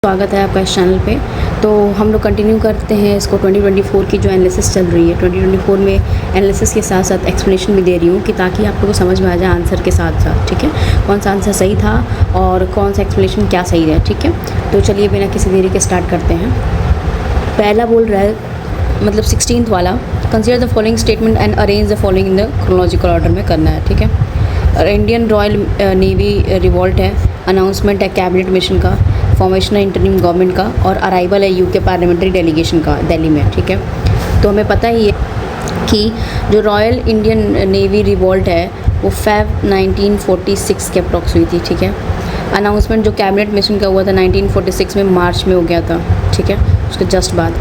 स्वागत है आपका इस चैनल पे। तो हम लोग कंटिन्यू करते हैं इसको 2024 की जो एनालिसिस चल रही है। 2024 में एनालिसिस के साथ साथ एक्सप्लेनेशन भी दे रही हूँ कि ताकि आप लोगों को समझ में आ जाए आंसर के साथ साथ, ठीक है, कौन सा आंसर सही था और कौन सा एक्सप्लेनेशन क्या सही है, ठीक है। तो चलिए बिना किसी देरी के स्टार्ट करते हैं। पहला बोल रहा है मतलब 16th वाला, consider the following statement and arrange the following in the chronological order में करना है, ठीक है। इंडियन रॉयल नेवी रिवॉल्ट है, अनाउंसमेंट है कैबिनेट मिशन का, फॉर्मेशन है इंटरिम गवर्नमेंट का, और अराइवल है यूके पार्लियामेंट्री डेलीगेशन का दिल्ली में, ठीक है। तो हमें पता ही है कि जो रॉयल इंडियन नेवी रिवॉल्ट है वो फेब 1946 के अप्रॉक्स हुई थी, ठीक है। अनाउंसमेंट जो कैबिनेट मिशन का हुआ था 1946 में मार्च में हो गया था, ठीक है, उसके जस्ट बाद।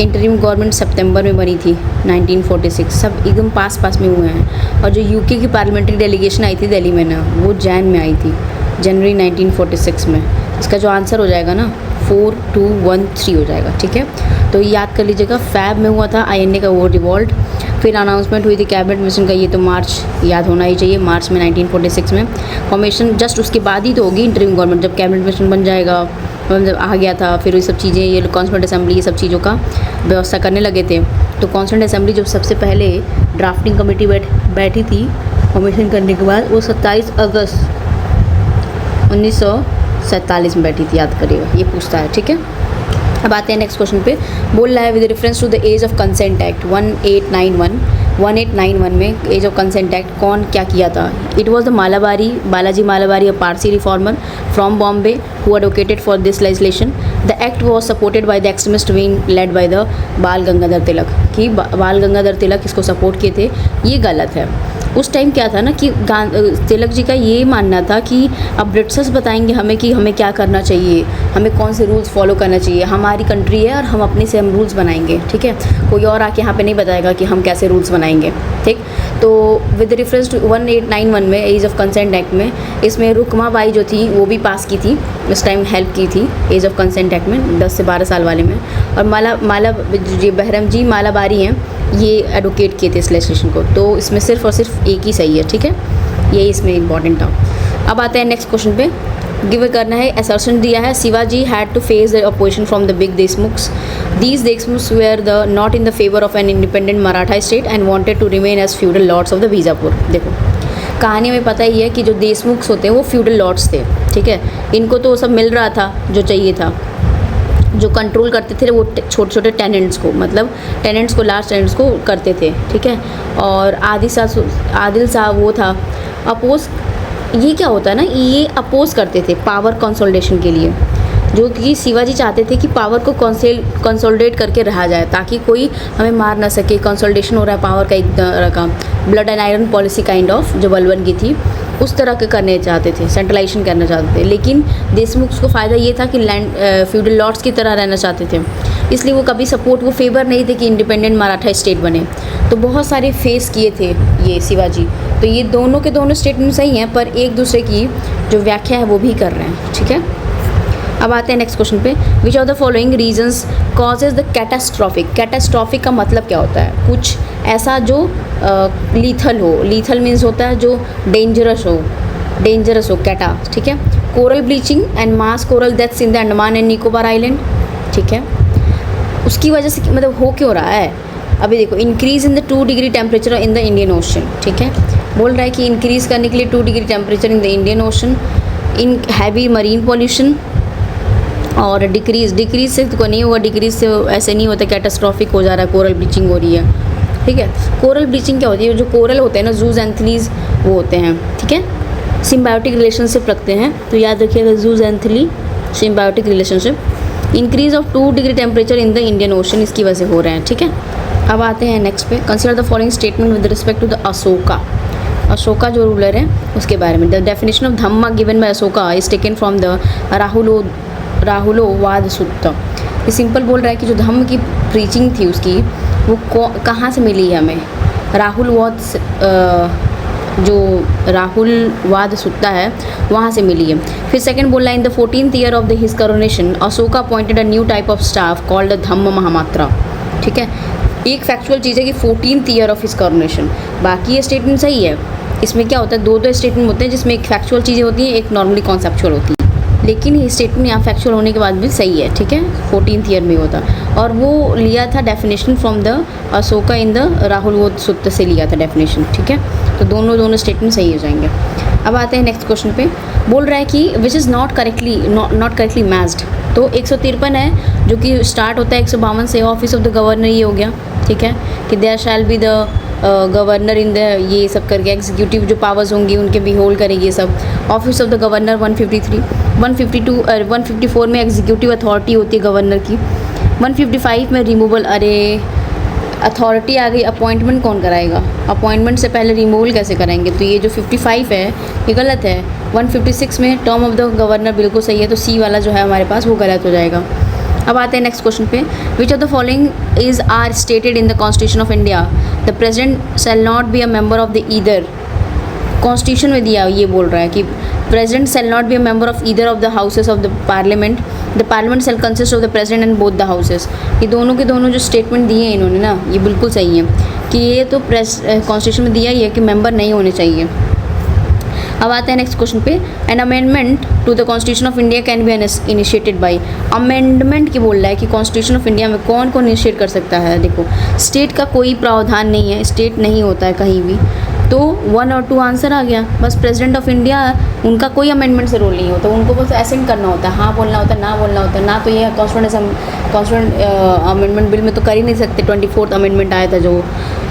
इंटरिम गवर्नमेंट सितंबर में बनी थी 1946, सब एकदम पास पास में हुए हैं। और जो यूके की पार्लियामेंट्री डेलीगेशन आई थी दिल्ली में ना, वो जैन में आई थी, जनवरी 1946 में। इसका जो आंसर हो जाएगा ना 4213 हो जाएगा, ठीक है। तो याद कर लीजिएगा, फैब में हुआ था आईएनए का वो रिवॉल्ट, फिर अनाउंसमेंट हुई थी कैबिनेट मिशन का, ये तो मार्च याद होना ही चाहिए, मार्च में 1946 में। फॉर्मेशन जस्ट उसके बाद ही तो होगी इंटरिम गवर्नमेंट, जब कैबिनेट मिशन बन जाएगा, जब आ गया था, फिर ये सब चीज़ें, ये कॉन्स्टिट्यूएंट असेंबली, ये सब चीज़ों का व्यवस्था करने लगे थे। तो कॉन्स्टिट्यूएंट असेंबली जो सबसे पहले ड्राफ्टिंग कमेटी बैठी थी फॉर्मेशन करने के बाद, वो 27 अगस्त 1947 में बैठी थी, याद करिएगा, ये पूछता है, ठीक है। अब आते हैं नेक्स्ट क्वेश्चन पे। बोल रहा है with reference to the age of consent act 1891 में एज ऑफ कंसेंट एक्ट कौन क्या किया था। It was the Balaji Malabari, a Parsi reformer from Bombay who advocated for this legislation. The act was supported by the extremist wing led by the Bal Gangadhar तिलक, कि बाल गंगाधर तिलक इसको support किए थे, ये गलत है। उस टाइम क्या था ना कि तिलक जी का ये मानना था कि अब ब्रिटिशर्स बताएंगे हमें कि हमें क्या करना चाहिए, हमें कौन से रूल्स फॉलो करना चाहिए, हमारी कंट्री है और हम अपने से हम रूल्स बनाएंगे, ठीक है, कोई और आके यहाँ पे नहीं बताएगा कि हम कैसे रूल्स बनाएंगे, ठीक। तो विद रेफरेंस टू 1891 में एज ऑफ कंसेंट एक्ट में, इसमें रुकमा बाई जो थी वो भी पास की थी, इस टाइम हेल्प की थी एज ऑफ कंसेंट एक्ट में 10 से 12 साल वाले में। और बहरम जी मालाबारी हैं, ये एडवोकेट किए थे इस लेजिस्लेशन को। तो इसमें सिर्फ और सिर्फ एक ही सही है, ठीक है, यही इसमें इंपॉर्टेंट था। अब आते हैं नेक्स्ट क्वेश्चन पे। गिव करना है, असर्शन दिया है, Shivaji had to face the opposition from the big Deshmukhs. These Deshmukhs were the not in the favour of an independent Maratha state and wanted to remain as feudal lords of the Bijapur. देखो कहानी में पता ही है कि जो देशमुख्स होते हैं वो फ्यूडल लॉर्ड्स थे, ठीक है, इनको तो सब मिल रहा था जो चाहिए था, जो कंट्रोल करते थे वो छोटे छोटे टेनेंट्स को, मतलब टेनेंट्स को, लार्ज टेनेंट्स को करते थे, ठीक है। और आदिल साहब वो था अपोज, ये क्या होता है ना, ये अपोज करते थे पावर कंसोलिडेशन के लिए, जो कि शिवाजी चाहते थे कि पावर को कंसोलिडेट करके रहा जाए ताकि कोई हमें मार ना सके। कंसोलिडेशन हो रहा है पावर का, एक तरह का blood and iron policy kind of जो बलबन की थी, उस तरह के करने चाहते थे, सेंट्रलाइजेशन करना चाहते थे। लेकिन देशमुख को फ़ायदा ये था कि लैंड फ्यूडल लॉर्ड्स की तरह रहना चाहते थे, इसलिए वो कभी सपोर्ट, वो फेवर नहीं थे कि इंडिपेंडेंट मराठा स्टेट बने। तो बहुत सारे फेस किए थे ये शिवाजी। तो ये दोनों के दोनों स्टेटमेंट सही हैं, पर एक दूसरे की जो व्याख्या है वो भी कर रहे हैं, ठीक है। अब आते हैं नेक्स्ट क्वेश्चन पे। Which of the following reasons causes the catastrophic. Catastrophic का मतलब क्या होता है, कुछ ऐसा जो लीथल हो, लीथल मीन्स होता है जो डेंजरस हो कैटा, ठीक है। Coral bleaching and mass coral deaths in the Andaman and Nicobar island, ठीक है, उसकी वजह से मतलब हो क्यों रहा है। अभी देखो, increase in the 2 degree temperature in the Indian ocean, ठीक है, बोल रहा है कि इंक्रीज़ करने के लिए 2 degree temperature in the Indian ocean, in heavy marine pollution, और डिक्रीज से तो नहीं होगा, डिक्रीज से ऐसे नहीं होता कैटास्ट्रॉफिक हो जा रहा है, कोरल ब्लीचिंग हो रही है, ठीक है। कोरल ब्लीचिंग क्या होती है, जो कोरल होते हैं ना, जूज एंथलीज वो होते हैं, ठीक है, सिम्बायोटिक रिलेशनशिप रखते हैं, तो याद रखिएगा zooxanthellae symbiotic relationship. Increase of 2 degree temperature in the Indian ocean, इसकी वजह से हो रहे हैं, ठीक है। अब आते हैं नेक्स्ट पे। Consider the following statement with respect to the Ashoka जो रूलर है उसके बारे में। The definition of dhamma given by Ashoka is taken from the Rahulovada Sutra. ये सिंपल बोल रहा है कि जो धम्म की प्रीचिंग थी उसकी, वो कहाँ से मिली है हमें, राहुलवाद सूत्र है वहाँ से मिली है। फिर सेकंड बोल रहा है in the 14th year of the his coronation Ashoka appointed a new type of staff called the Dhamma Mahamatra, ठीक है। एक फैक्चुअल चीज़ है कि 14th year of his coronation, बाकी ये स्टेटमेंट सही है। इसमें क्या होता है, दो स्टेटमेंट होते हैं जिसमें एक फैक्चुअल चीज़ें होती हैं, एक नॉर्मली कॉन्सेप्चुअल होती है। लेकिन ये स्टेटमेंट यहाँ फैक्चुअल होने के बाद भी सही है, ठीक है, 14th ईयर में होता। और वो लिया था definition from the Ashoka in the Rahul बोध सूत्र से लिया था डेफिनेशन, ठीक है। तो दोनों स्टेटमेंट सही हो जाएंगे। अब आते हैं नेक्स्ट क्वेश्चन पे। बोल रहा है कि which is not correctly matched. तो 153 है जो कि स्टार्ट होता है 152 से, ऑफिस ऑफ द गवर्नर ये हो गया, ठीक है, कि there shall be the governor in the ये सब करके एग्जीक्यूटिव जो पावर्स होंगी उनके भी होल्ड करेगी ये सब। ऑफिस ऑफ द गवर्नर 153, 154 में एग्जीक्यूटिव अथॉरिटी होती है गवर्नर की। 155 में रिमूवल, अरे अथॉरिटी आ गई, अपॉइंटमेंट कौन कराएगा, अपॉइंटमेंट से पहले रिमूवल कैसे कराएंगे, तो ये जो 55 है ये गलत है। 156 में टर्म ऑफ द गवर्नर बिल्कुल सही है, तो सी वाला जो है हमारे पास वो गलत हो जाएगा। अब आते हैं नेक्स्ट क्वेश्चन पे। Which of the following is are stated in the constitution of India, the president shall not be a member of the either. Constitution में दिया ये बोल रहा है कि president shall not be a member of either of the houses of the parliament, the parliament shall consist of the president and both the houses. ये दोनों के दोनों जो स्टेटमेंट दिए हैं इन्होंने ना, ये बिल्कुल सही है कि ये तो कॉन्स्टिट्यूशन में दिया ही है कि मेंबर नहीं होने चाहिए। अब आते हैं नेक्स्ट क्वेश्चन पे। An amendment to the constitution of India can be initiated by. Amendment की बोल रहा है कि कॉन्स्टिट्यूशन ऑफ इंडिया में कौन कौन इनिशिएट कर सकता है। देखो स्टेट का कोई प्रावधान नहीं है, स्टेट नहीं होता है कहीं भी, तो 1 और 2 आंसर आ गया। बस प्रेसिडेंट ऑफ इंडिया उनका कोई अमेंडमेंट से रोल नहीं होता, उनको बस एसेंट करना होता है, हाँ बोलना होता है, ना बोलना होता है। ना तो ये कॉन्स्टिट्यूंट अमेंडमेंट बिल में तो कर ही नहीं सकते, 24th अमेंडमेंट आया था जो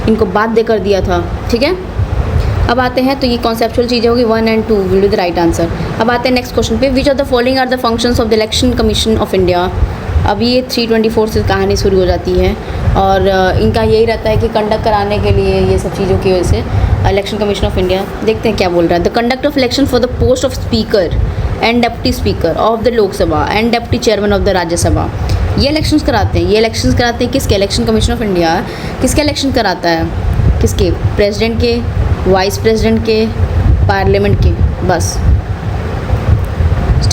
इनको बाध्य कर दिया था, ठीक है। अब आते हैं, तो ये कॉन्सेप्चुअल चीज़ें होगी, 1 और 2 will be the right answer. अब आते हैं नेक्स्ट क्वेश्चन पे। Which of the following are the functions of the election commission of India. अभी ये 324 से कहानी शुरू हो जाती है और इनका यही रहता है कि कंडक्ट कराने के लिए ये सब चीज़ों की वजह से इलेक्शन कमीशन ऑफ इंडिया। देखते हैं क्या बोल रहा है। The conduct of election for the post of speaker and deputy speaker of the Lok Sabha and deputy chairman of the Rajya Sabha. ये इलेक्शंस कराते हैं, ये इलेक्शंस कराते हैं किसके, इलेक्शन कमीशन ऑफ इंडिया किसका इलेक्शन कराता है, किसके, प्रेसिडेंट के, वाइस प्रेसिडेंट के, पार्लियामेंट के, बस,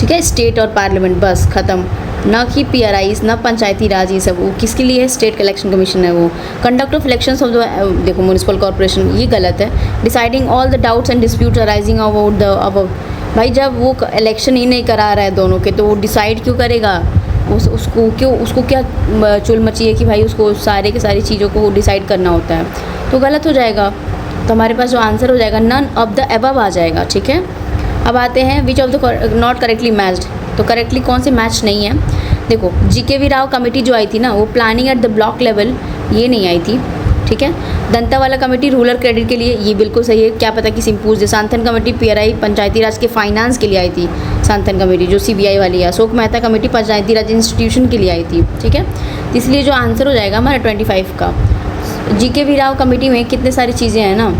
ठीक है, स्टेट और पार्लियामेंट, बस ख़त्म। ना कि PRIs, ना पंचायती राज, ये सब वो किसके लिए है, स्टेट का इलेक्शन कमीशन है वो। Conduct of elections of the, देखो म्यूनिसिपल कॉर्पोरेशन, ये गलत है। Deciding all the doubts and disputes arising about the above. भाई जब वो इलेक्शन ही नहीं करा रहा है दोनों के, तो वो डिसाइड क्यों करेगा, उसको क्या चुल मची है कि भाई उसको सारे की सारी चीज़ों को डिसाइड करना होता है, तो गलत हो जाएगा। तो हमारे पास जो आंसर हो जाएगा नन ऑफ द अबव आ जाएगा, ठीक है। अब आते हैं विच of the not correctly matched. तो करेक्टली कौन से मैच नहीं है, देखो GKV राव कमेटी जो आई थी ना, वो planning at the block level ये नहीं आई थी, ठीक है। दंतावाला कमेटी रूरल क्रेडिट के लिए, ये बिल्कुल सही है, क्या पता कि सिंपूज। सांथन कमेटी PRI पंचायती राज के फाइनेंस के लिए आई थी, सांथन कमेटी जो CBI वाली है। अशोक मेहता कमेटी पंचायती राज इंस्टीट्यूशन के लिए आई थी, ठीक है। इसलिए जो आंसर हो जाएगा हमारा 25 का। GKV राव कमेटी में कितने सारी चीज़ें हैं ना,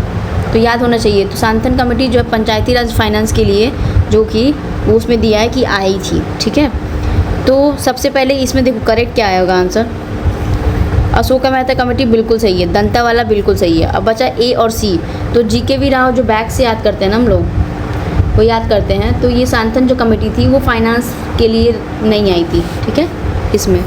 तो याद होना चाहिए। तो सांथन कमेटी जो है पंचायती राज फाइनेंस के लिए, जो कि वो उसमें दिया है कि आई थी, ठीक है। तो सबसे पहले इसमें देखो करेक्ट क्या आएगा आंसर, अशोका मेहता कमेटी बिल्कुल सही है, दंता वाला बिल्कुल सही है। अब बचा A और C। तो GKV राव जो बैक से याद करते हैं ना हम लोग, वो याद करते हैं, तो ये सांथन जो कमेटी थी वो फाइनेंस के लिए नहीं आई थी, ठीक है, इसमें।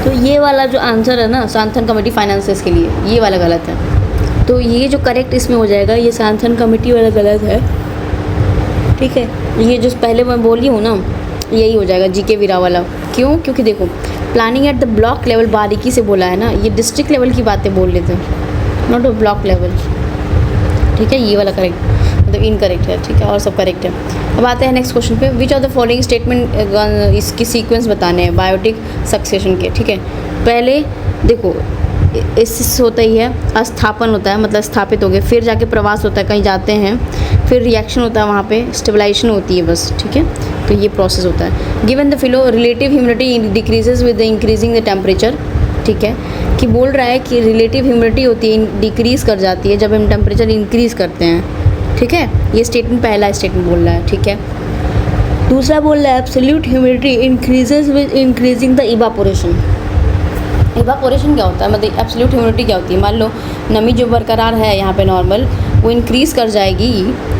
तो ये वाला जो आंसर है ना, सांथन कमेटी फाइनेंसेस के लिए, ये वाला गलत है। तो ये जो करेक्ट इसमें हो जाएगा, ये सांथन कमेटी वाला गलत है, ठीक है। ये जो पहले मैं बोली हूँ ना, यही हो जाएगा GKV राव वाला। क्यों, क्योंकि देखो planning at the block level बारीकी से बोला है ना, ये डिस्ट्रिक्ट लेवल की बातें बोल लेते हैं, नॉट ब्लॉक लेवल, ठीक है। ये वाला करेक्ट मतलब इनकरेक्ट है, ठीक है, और सब करेक्ट है। अब आते हैं नेक्स्ट क्वेश्चन पे। Which of the following statement, इसकी सीक्वेंस बताने हैं बायोटिक सक्सेशन के, ठीक है। पहले देखो इससे होता ही है, अस्थापन होता है, मतलब स्थापित हो गए, फिर जाके प्रवास होता है, कहीं जाते हैं, फिर रिएक्शन होता है, वहाँ पे स्टेबलाइजेशन होती है, बस, ठीक है। तो ये प्रोसेस होता है। Given the फिलो relative humidity decreases with the increasing the temperature, ठीक है, कि बोल रहा है कि रिलेटिव ह्यूमिडिटी होती है, डिक्रीज़ कर जाती है जब हम टेम्परेचर इंक्रीज़ करते हैं, ठीक है। ये स्टेटमेंट पहला स्टेटमेंट बोल रहा है, ठीक है। दूसरा बोल रहा है absolute humidity increases with increasing the evaporation. Evaporation क्या होता है, मतलब एब्सोल्यूट ह्यूमिडिटी क्या होती है, मान लो नमी जो बरकरार है यहाँ पे नॉर्मल, वो इंक्रीज़ कर जाएगी,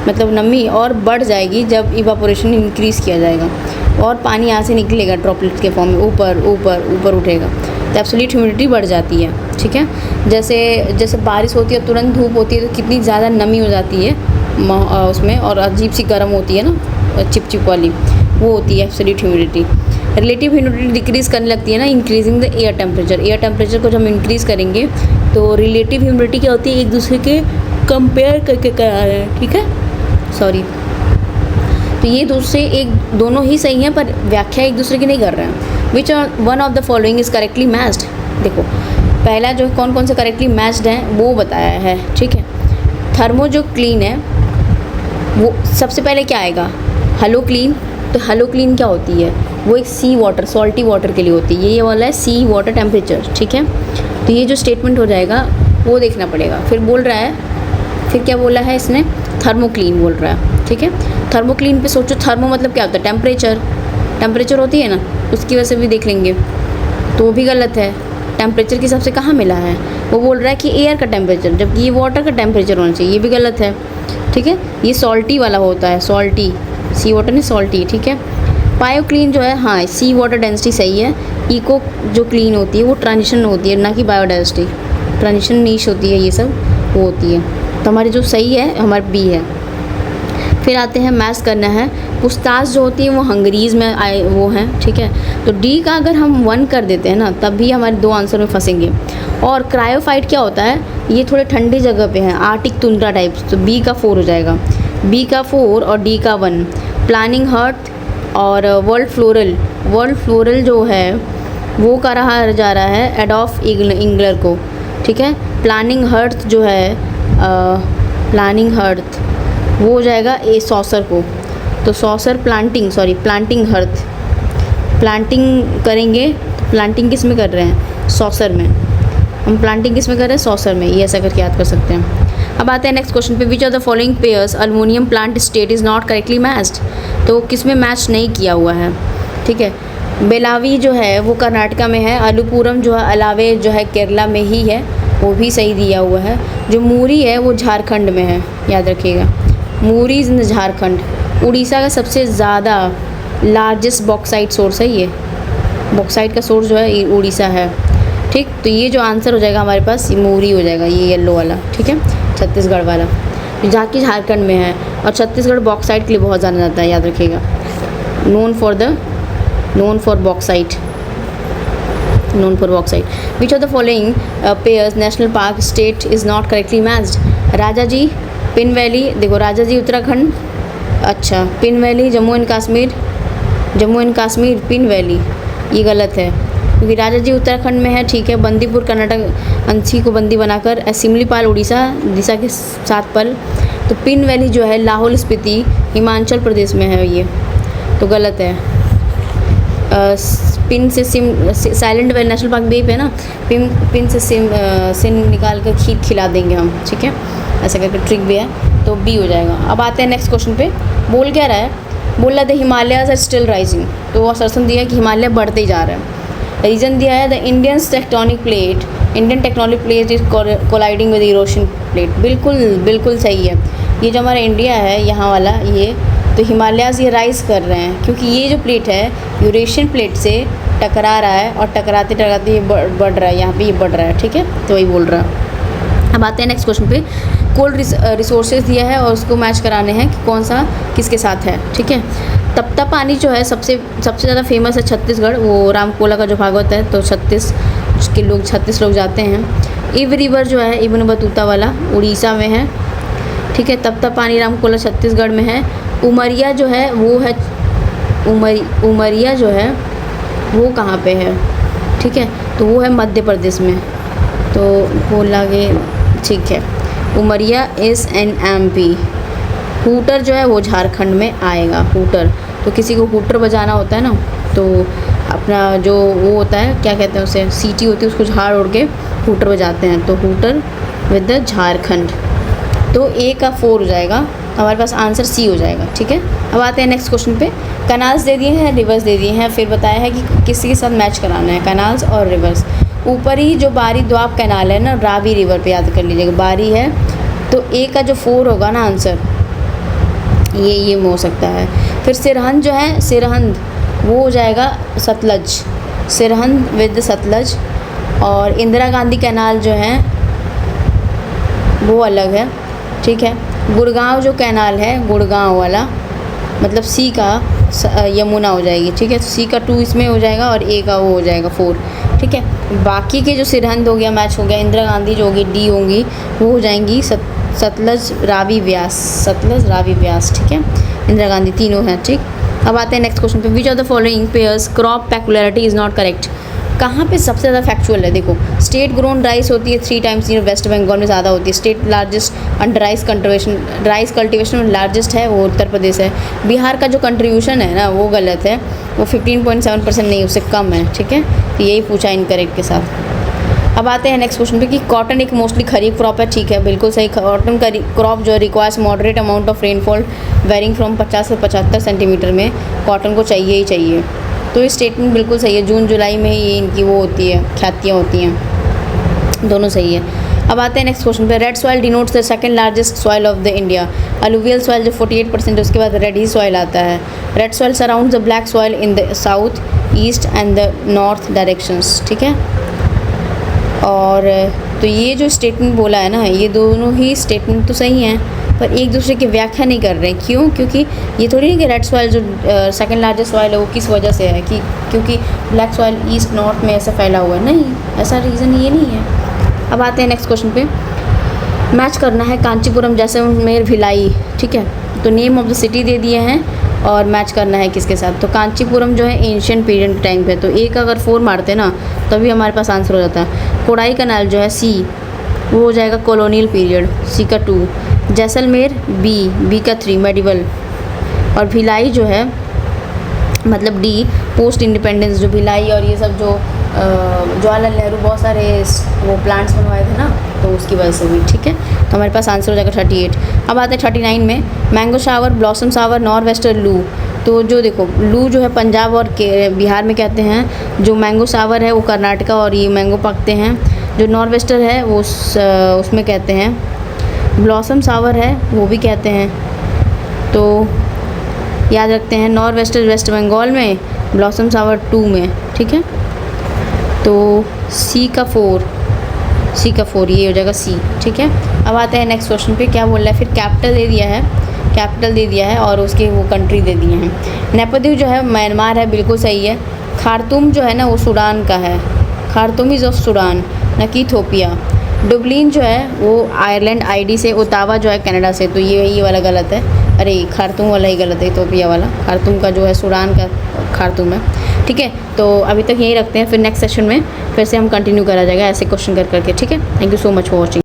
मतलब नमी और बढ़ जाएगी जब इवापोरेशन इंक्रीज़ किया जाएगा, और पानी यहाँ से निकलेगा ड्रॉपलेट्स के फॉर्म में, ऊपर ऊपर ऊपर उठेगा, तो एब्सोल्यूट ह्यूमिडिटी बढ़ जाती है, ठीक है। जैसे बारिश होती है, तुरंत धूप होती है, तो कितनी ज़्यादा नमी हो जाती है उसमें, और अजीब सी गर्म होती है ना, चिप वाली, वो होती है absolute humidity. Relative humidity decrease करने लगती है ना increasing the air temperature. Air temperature को जब हम इंक्रीज़ करेंगे तो रिलेटिव ह्यूमिडिटी क्या होती है, एक दूसरे के कंपेयर करके करा रहे हैं, ठीक है, सॉरी। तो ये दूसरे एक दोनों ही सही हैं पर व्याख्या एक दूसरे की नहीं कर रहे हैं। Which one of the following is correctly matched. देखो पहला जो कौन कौन से करेक्टली मैच्ड हैं वो बताया है, ठीक है। थर्मो जो क्लीन है वो सबसे पहले क्या आएगा, हलो क्लीन। तो हलो क्लीन क्या होती है, वो एक सी वाटर, सॉल्टी वाटर के लिए होती है। ये वाला है सी वाटर टेम्परेचर, ठीक है। तो ये जो स्टेटमेंट हो जाएगा वो देखना पड़ेगा। फिर बोल रहा है, फिर क्या बोला है इसने, थर्मो क्लीन बोल रहा है, ठीक है। थर्मो क्लीन पे सोचो, थर्मो मतलब क्या होता है, टेम्परेचर, टेम्परेचर होती है ना, उसकी वजह से भी देख लेंगे। तो वो भी गलत है, टेम्परेचर की सबसे कहाँ मिला है, वो बोल रहा है कि एयर का टेम्परेचर, जबकि ये वाटर का टेम्परेचर होना चाहिए, ये भी गलत है, ठीक है। ये सॉल्टी वाला होता है, सॉल्टी, सी वाटर नहीं सॉल्टी, ठीक है। बायो क्लीन जो है, हाँ सी वाटर डेंसिटी सही है। इको जो क्लीन होती है वो ट्रांजिशन होती है, ना कि बायोडाइवर्सिटी, ट्रांजिशन नीश होती है, ये सब वो होती है। तो हमारी जो सही है हमारा बी है। फिर आते हैं मैच करना है, पुस्ताज जो होती है वो हंगरीज़ में आए वो हैं, ठीक है। तो डी का अगर हम 1 कर देते हैं ना तब भी हमारे 2 आंसर में फंसेंगे। और क्रायोफाइट क्या होता है, ये थोड़े ठंडी जगह पे हैं, आर्टिक तुंद्रा टाइप्स, तो बी का 4 हो जाएगा, बी का 4 और डी का 1। प्लानिंग हर्थ और वर्ल्ड फ्लोरल जो है वो का रहा जा रहा है एडॉल्फ इंगलर को, ठीक है। प्लानिंग हर्थ जो है प्लानिंग हर्थ वो हो जाएगा ए सॉसर को। तो सॉसर प्लांटिंग हर्थ, प्लांटिंग करेंगे, तो प्लांटिंग किस में कर रहे हैं, सॉसर में। हम प्लांटिंग किस में कर रहे हैं, सॉसर में, ये ऐसा करके याद कर सकते हैं। अब आते हैं नेक्स्ट क्वेश्चन पे, which of the following pairs aluminium plant state is not correctly matched. तो किस में मैच नहीं किया हुआ है, ठीक है। बेलावी जो है वो कर्नाटका में है, अलुपुरम जो है अलावे जो है केरला में ही है, वो भी सही दिया हुआ है। जो मूरी है वो झारखंड में है, याद रखिएगा, मूरी इन झारखंड। उड़ीसा का सबसे ज़्यादा लार्जेस्ट बॉक्साइट सोर्स है ये, बॉक्साइट का सोर्स जो है उड़ीसा है, ठीक। तो ये जो आंसर हो जाएगा हमारे पास ये मूरी हो जाएगा, ये येलो वाला, ठीक है, छत्तीसगढ़ वाला, जहाँ की झारखंड में है। और छत्तीसगढ़ बॉक्साइट के लिए बहुत जाना जाता है, याद रखिएगा, known for bauxite. Which of the following pairs national park state is not correctly matched. Rajaji, pin valley, देखो राजाजी उत्तराखंड, अच्छा pin valley Jammu and Kashmir, pin valley ये गलत है क्योंकि राजाजी उत्तराखंड में है, ठीक है। बंदीपुर कर्नाटक, अंशी को बंदी बनाकर, सिमलीपाल उड़ीसा के 7 पल। तो पिन वैली जो है लाहौल स्पीति हिमाचल प्रदेश में है, ये तो गलत है। पिन से SIM, silent valley national park भी है ना, पिन से सिन निकाल कर खीर खिला देंगे हम, ठीक है, ऐसा करके ट्रिक भी है, तो बी हो जाएगा। अब आते हैं नेक्स्ट क्वेश्चन पे, बोल क्या रहा है, बोल रहा था हिमालयाज आर स्टिल राइजिंग। तो वो असर्सन दिया कि हिमालय बढ़ते ही जा रहा है। रीज़न दिया है the Indian tectonic plate is colliding with erosion plate. बिल्कुल सही है। ये जो हमारा इंडिया है यहाँ वाला, ये तो हिमालयाज ये राइज कर रहे हैं क्योंकि ये जो प्लेट है यूरेशियन प्लेट से टकरा रहा है और टकराते ये बढ़ रहा है, यहाँ पे ये बढ़ रहा है, ठीक है, तो वही बोल रहा है। अब आते हैं नेक्स्ट क्वेश्चन पे, कोल्ड रिसोर्सेज दिया है और उसको मैच कराने हैं कि कौन सा किसके साथ है, ठीक है। तपता पानी जो है सबसे ज़्यादा फेमस है छत्तीसगढ़, वो रामकोला का जो भागवत है, तो 36 लोग जाते हैं। इव रिवर जो है इब्न बतूता वाला उड़ीसा में है, ठीक है। तपता पानी रामकोला छत्तीसगढ़ में है। उमरिया जो है वो है उमरिया जो है वो कहाँ पे है, ठीक है, तो वो है मध्य प्रदेश में। तो बोला कि ठीक है, Umaria is an MP। Hooter जो है वो झारखंड में आएगा, हूटर, तो किसी को हूटर बजाना होता है ना, तो अपना जो वो होता है क्या कहते हैं उसे, सीटी होती है, उसको झाड़ उड़ के हूटर बजाते हैं, तो हूटर विद द झारखंड। तो ए का 4 हो जाएगा, हमारे पास आंसर सी हो जाएगा, ठीक है। अब आते हैं नेक्स्ट क्वेश्चन पे, कनाल्स दे दिए हैं, रिवर्स दे दिए हैं, फिर बताया है कि किसी के साथ मैच कराना है, कनाल्स और रिवर्स। ऊपर ही जो बारी द्वाब कैनाल है ना, रावी रिवर पे याद कर लीजिएगा, बारी है, तो ए का जो 4 होगा ना आंसर, ये हो सकता है। फिर सिरहंद जो है, सिरहंद वो हो जाएगा सतलज, सिरहंद विद सतलज। और इंदिरा गांधी कैनाल जो है वो अलग है, ठीक है। गुड़गांव जो कैनाल है, गुड़गांव वाला मतलब सी का यमुना हो जाएगी, ठीक है। सी का 2 इसमें हो जाएगा और ए का वो हो जाएगा 4, ठीक है। बाकी के जो सिरहंद हो गया, मैच हो गया, इंदिरा गांधी जो होगी डी होंगी वो हो जाएंगी सतलज रावी व्यास, ठीक है। इंदिरा गांधी तीनों हैं, ठीक। अब आते हैं नेक्स्ट क्वेश्चन पे। Which of the following pairs crop peculiarity is not correct. कहाँ पे सबसे ज़्यादा फैक्चुअल है, देखो स्टेट ग्रोन राइस होती है 3 टाइम्स इन वेस्ट बंगाल में ज़्यादा होती है। State largest under rice cultivation में लार्जेस्ट है वो उत्तर प्रदेश है। बिहार का जो कंट्रीब्यूशन है ना वो गलत है, वो 15.7% नहीं, उससे कम है, ठीक है। तो यही पूछा इनकरेक्ट के साथ। अब आते हैं नेक्स्ट क्वेश्चन पे कि कॉटन एक मोस्टली खरीफ क्रॉप है, ठीक है, बिल्कुल सही। कॉटन का क्रॉप जो requires moderate amount of rainfall varying from 50 से 75 सेंटीमीटर में कॉटन को चाहिए ही चाहिए। तो ये स्टेटमेंट बिल्कुल सही है। जून जुलाई में ही इनकी वो होती है, ख्यातियाँ होती हैं, दोनों सही है। अब आते हैं नेक्स्ट क्वेश्चन पे। Red soil denotes the second largest soil of the India. Alluvial soil जो 48% है उसके बाद रेड ही सॉइल आता है। Red soil surrounds the black soil in the south east and the north directions, ठीक है। और तो ये जो स्टेटमेंट बोला है ना, ये दोनों ही स्टेटमेंट तो सही हैं, पर एक दूसरे की व्याख्या नहीं कर रहे। क्यों? क्योंकि ये थोड़ी नहीं कि रेड सॉइल जो सेकंड लार्जेस्ट सॉइल है वो किस वजह से है कि क्योंकि ब्लैक सॉइल ईस्ट नॉर्थ में ऐसा फैला हुआ है, नहीं, ऐसा रीज़न ये नहीं है। अब आते हैं नेक्स्ट क्वेश्चन पे। मैच करना है कांचीपुरम, जैसलमेर, भिलाई, ठीक है। तो नेम ऑफ द सिटी दे दिए हैं और मैच करना है किसके साथ। तो कांचीपुरम जो है एंशियंट पीरियड टाइम पे, तो एक अगर 4 मारते ना तभी हमारे पास आंसर हो जाता है। कोडाई कनाल जो है सी, वो हो जाएगा कॉलोनियल पीरियड, सी का 2। जैसलमेर बी का 3 मेडिवल। और भिलाई जो है मतलब डी पोस्ट इंडिपेंडेंस। जो भिलाई और ये सब जो जवाहरलाल नेहरू बहुत सारे वो प्लांट्स बनवाए थे ना, तो उसकी वजह से हुई, ठीक है। तो हमारे पास आंसर हो जाएगा 38। अब आते हैं 39 में। Mango shower, blossom shower, north Wester लू। तो जो देखो लू जो है पंजाब और के बिहार में कहते हैं, जो मैंगो शावर है वो कर्नाटका और ये मैंगो पकते हैं। जो नॉर्थ वेस्टर है वो उसमें कहते हैं। ब्लॉसम शावर है वो भी कहते हैं। तो याद रखते हैं नॉर्थ वेस्टर वेस्ट बंगाल में, ब्लॉसम शावर 2 में, ठीक है। तो सी का 4 ये हो जाएगा सी, ठीक है। अब आते हैं नेक्स्ट क्वेश्चन पे। क्या बोल रहा है फिर, कैपिटल दे दिया है और उसके वो कंट्री दे दिए हैं। नेपथ्यू जो है म्यांमार है, बिल्कुल सही है। खार्तूम जो है ना वो सूडान का है, खार्तूम इज़ ऑफ सूडान, न कि इथोपिया। डुबलिन जो है वो आयरलैंड आईडी से, ओटावा जो है कनाडा से, तो ये वाला गलत है। अरे खार्तूम वाला ही गलत है, इथोपिया वाला। खार्तूम का जो है सूडान का खार्तूम है, ठीक है। तो अभी तक यही रखते हैं, फिर नेक्स्ट सेशन में फिर से हम कंटिन्यू करा जाएगा ऐसे क्वेश्चन कर करके, ठीक है। Thank you so much for watching.